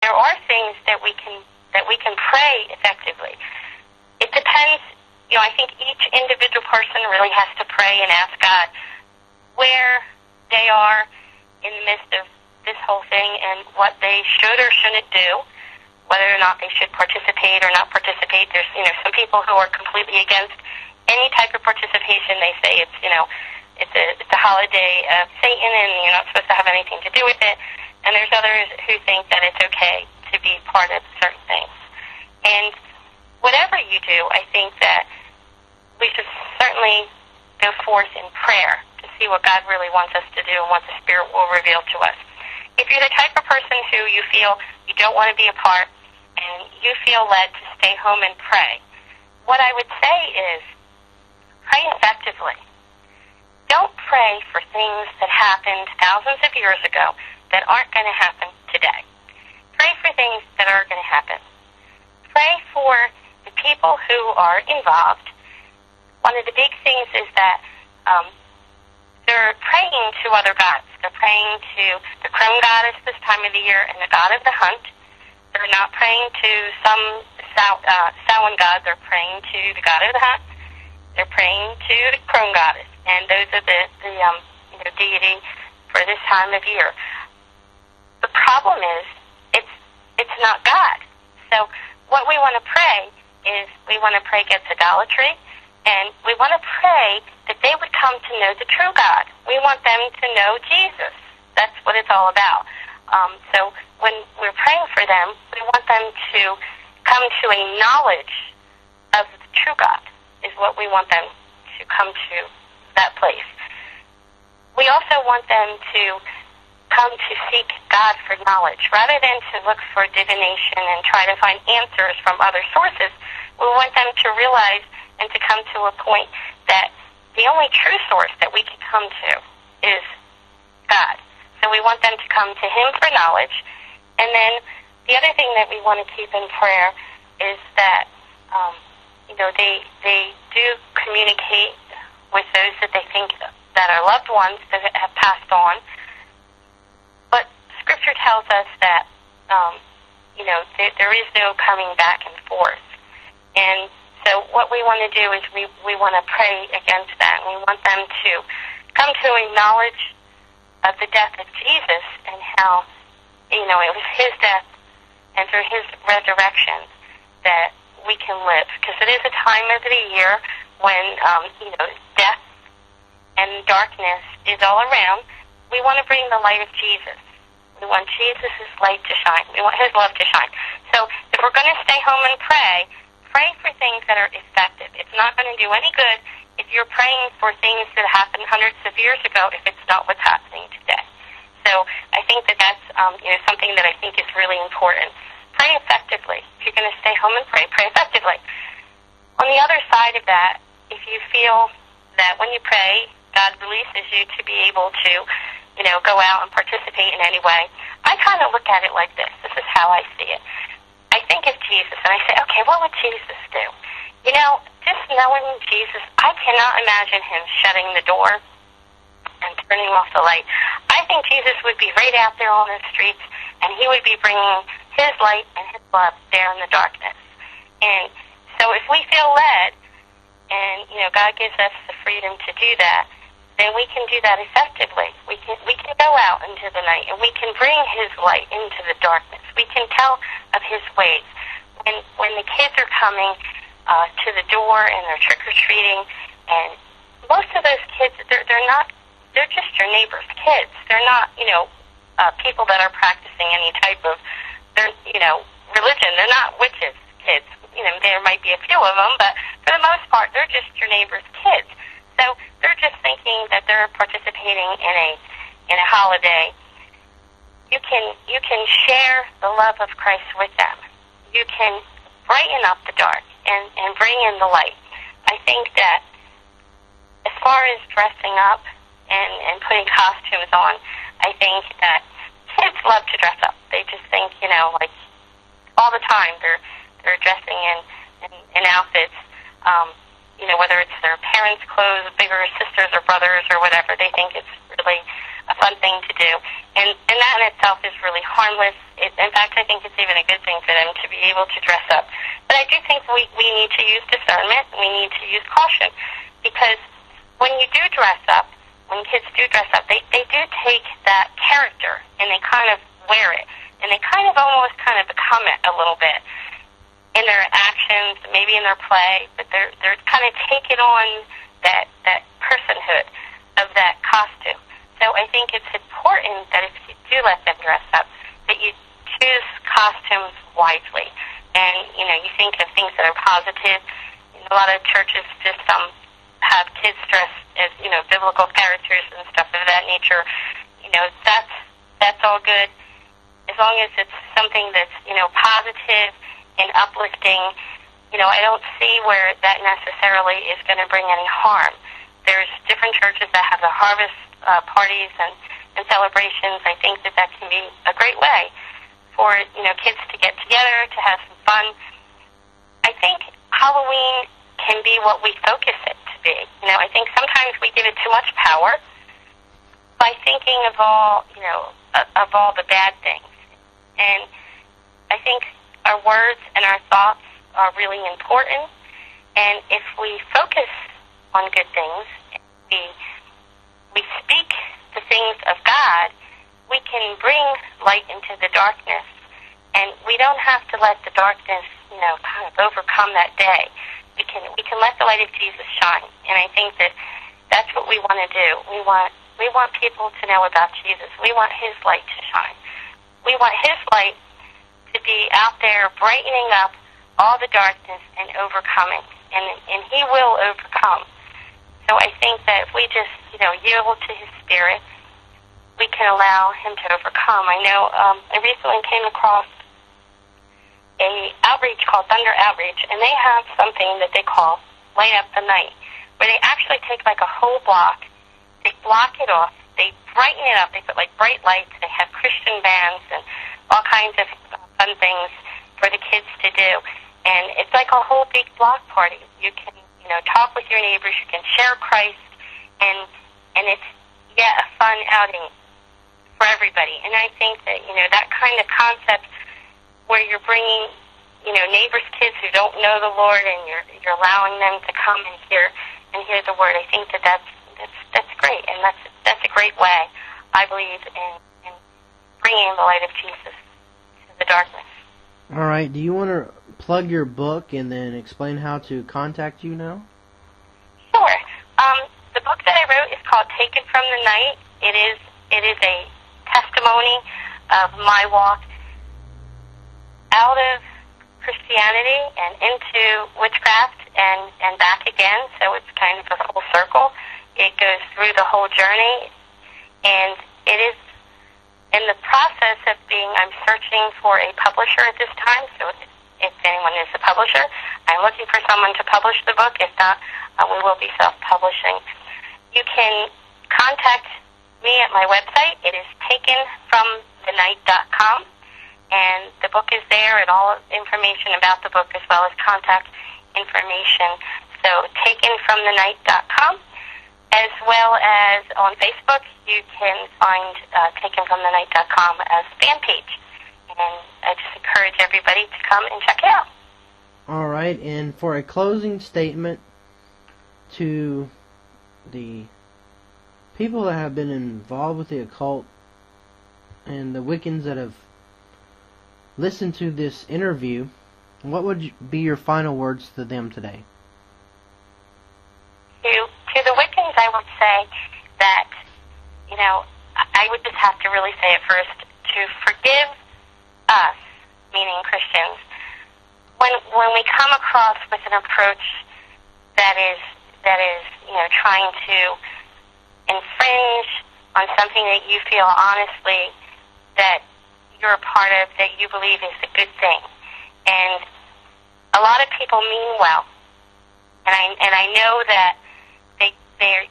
there are things that we can pray effectively. It depends. I think each individual person really has to pray and ask God where they are in the midst of this whole thing and what they should or shouldn't do, whether or not they should participate or not participate. There's, some people who are completely against any type of participation. They say it's a holiday of Satan and you're not supposed to have anything to do with it. And there's others who think that it's okay to be part of certain things. And whatever you do, I think that we should certainly go forth in prayer to see what God really wants us to do and what the Spirit will reveal to us. If you're the type of person who you feel you don't want to be a part and you feel led to stay home and pray, what I would say is pray effectively. Don't pray for things that happened thousands of years ago that aren't going to happen today. Pray for things that are going to happen. Pray for the people who are involved. One of the big things is that they're praying to other gods. They're praying to the crone goddess this time of the year and the god of the hunt. They're not praying to some Samhain god. They're praying to the god of the hunt. They're praying to the crone goddess, and those are the deity for this time of year. The problem is it's not God. So what we want to pray is we want to pray against idolatry. And we want to pray that they would come to know the true God. We want them to know Jesus. That's what it's all about. So when we're praying for them, we want them to come to a knowledge of the true God, is what we want them to come to, that place. We also want them to come to seek God for knowledge. Rather than to look for divination and try to find answers from other sources, we want them to realize and to come to a point that the only true source that we can come to is God. So we want them to come to Him for knowledge. And then the other thing that we want to keep in prayer is that, they do communicate with those that they think that are loved ones that have passed on. But Scripture tells us that, there is no coming back and forth. And so what we want to do is we want to pray against that. We want them to come to a knowledge of the death of Jesus and how, it was His death and through His resurrection that we can live. Because it is a time of the year when, death and darkness is all around. We want to bring the light of Jesus. We want Jesus' light to shine. We want His love to shine. So if we're going to stay home and pray for things that are effective. It's not going to do any good if you're praying for things that happened hundreds of years ago if it's not what's happening today. So I think that that's something that I think is really important. Pray effectively. If you're going to stay home and pray effectively. On the other side of that, if you feel that when you pray, God releases you to be able to, go out and participate in any way, I kind of look at it like this. This is how I see it. I think of Jesus, and I say, okay, what would Jesus do? Just knowing Jesus, I cannot imagine Him shutting the door and turning off the light. I think Jesus would be right out there on the streets, and He would be bringing His light and His love there in the darkness. And so if we feel led, and, God gives us the freedom to do that, then we can do that effectively. We can go out into the night, and we can bring His light into the darkness. We can tell of His ways. When the kids are coming to the door and they're trick-or-treating, and most of those kids, they're just your neighbor's kids. They're not, people that are practicing any type of, religion. They're not witches' kids. There might be a few of them, but for the most part, they're just your neighbor's kids. So they're just thinking that they're participating in a holiday. You can share the love of Christ with them. You can brighten up the dark and bring in the light. I think that as far as dressing up and putting costumes on, I think that kids love to dress up. They just think, like all the time they're dressing in outfits. Whether it's their parents' clothes, bigger sisters or brothers or whatever, they think it's really a fun thing to do. And that in itself is really harmless. In fact, I think it's even a good thing for them to be able to dress up. But I do think we need to use discernment. We need to use caution. Because when you do dress up, when kids do dress up, they do take that character and they kind of wear it. And they kind of almost kind of become it a little bit in their actions, maybe in their play, but they're kind of taking on that personhood of that costume. So I think it's important that if you do let them dress up, that you choose costumes wisely. And, you know, you think of things that are positive. A lot of churches just have kids dressed as, you know, biblical characters and stuff of that nature. You know, that's all good. As long as it's something that's, you know, positive and uplifting, you know, I don't see where that necessarily is going to bring any harm. There's different churches that have the harvest parties and celebrations. I think that can be a great way for, you know, kids to get together, to have some fun. I think Halloween can be what we focus it to be. You know, I think sometimes we give it too much power by thinking of all, you know, of all the bad things. And I think our words and our thoughts are really important. And if we focus on good things, we speak the things of God, we can bring light into the darkness. And we don't have to let the darkness, you know, kind of overcome that day. We can let the light of Jesus shine. And I think that's what we want to do. We want people to know about Jesus. We want His light to shine. We want His light to be out there brightening up all the darkness and overcoming. And He will overcome. So I think that if we just, you know, yield to His Spirit, we can allow Him to overcome. I know I recently came across a outreach called Thunder Outreach, and they have something that they call Light Up the Night, where they actually take like a whole block, they block it off, they brighten it up, they put like bright lights, they have Christian bands and all kinds of fun things for the kids to do. And it's like a whole big block party. You can, you know, talk with your neighbors, you can share Christ, and it's, yeah, a fun outing for everybody. And I think that, you know, that kind of concept where you're bringing, you know, neighbors' kids who don't know the Lord, and you're allowing them to come and hear the Word. I think that's great, and that's a great way, I believe, in bringing the light of Jesus to the darkness. All right. Do you want to plug your book and then explain how to contact you now? Sure. The book that I wrote is called Taken from the Night. It is a testimony of my walk out of Christianity and into witchcraft and back again, so it's kind of a full circle. It goes through the whole journey, and it is in the process of I'm searching for a publisher at this time, so if anyone is a publisher, I'm looking for someone to publish the book. If not, we will be self-publishing. You can contact me at my website. It is takenfromthenight.com. And the book is there, and all information about the book, as well as contact information. So, takenfromthenight.com, as well as on Facebook, you can find takenfromthenight.com as a fan page. And I just encourage everybody to come and check it out. All right, and for a closing statement to the people that have been involved with the occult and the Wiccans that have listened to this interview, what would be your final words to them today? To the Wiccans, I would say that, you know, I would just have to really say it first, to forgive us, meaning Christians, when we come across with an approach that is, you know, trying to infringe on something that you feel honestly that you're a part of, that you believe is a good thing. And a lot of people mean well, and I know that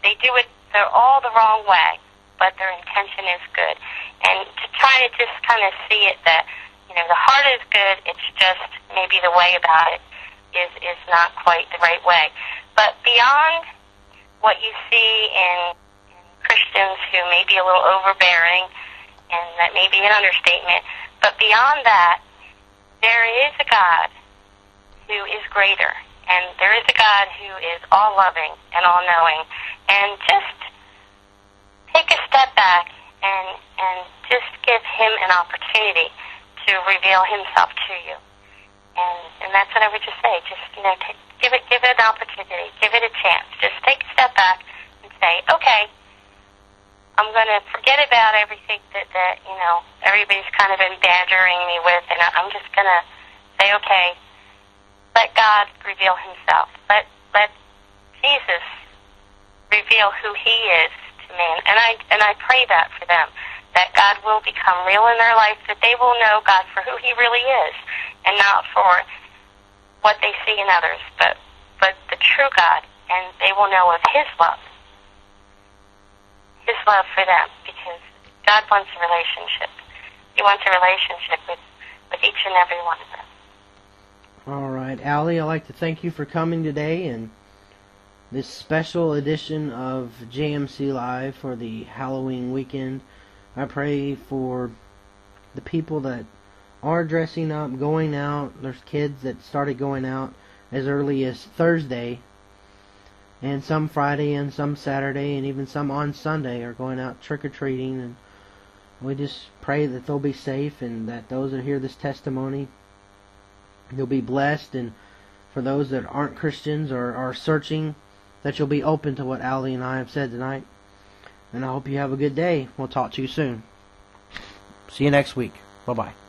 they do it all the wrong way, but their intention is good. And to try to just kind of see it that, you know, the heart is good, it's just maybe the way about it is not quite the right way. But beyond what you see in Christian Christians who may be a little overbearing, and that may be an understatement. But beyond that, there is a God who is greater, and there is a God who is all-loving and all-knowing. And just take a step back and just give Him an opportunity to reveal Himself to you. And that's what I would just say. Just, give it an opportunity. Give it a chance. Just take a step back and say, okay, I'm going to forget about everything that everybody's kind of been badgering me with, and I'm just going to say, okay, let God reveal Himself. Let Jesus reveal who He is to me. And I pray that for them, that God will become real in their life, that they will know God for who He really is, and not for what they see in others, but the true God, and they will know of His love for them, because God wants a relationship. He wants a relationship with each and every one of them. All right, Allie, I'd like to thank you for coming today and this special edition of JMC Live for the Halloween weekend. I pray for the people that are dressing up, going out. There's kids that started going out as early as Thursday, and some Friday and some Saturday, and even some on Sunday are going out trick-or-treating. And we just pray that they'll be safe, and that those that hear this testimony, you'll be blessed. And for those that aren't Christians or are searching, that you'll be open to what Allie and I have said tonight. And I hope you have a good day. We'll talk to you soon. See you next week. Bye-bye.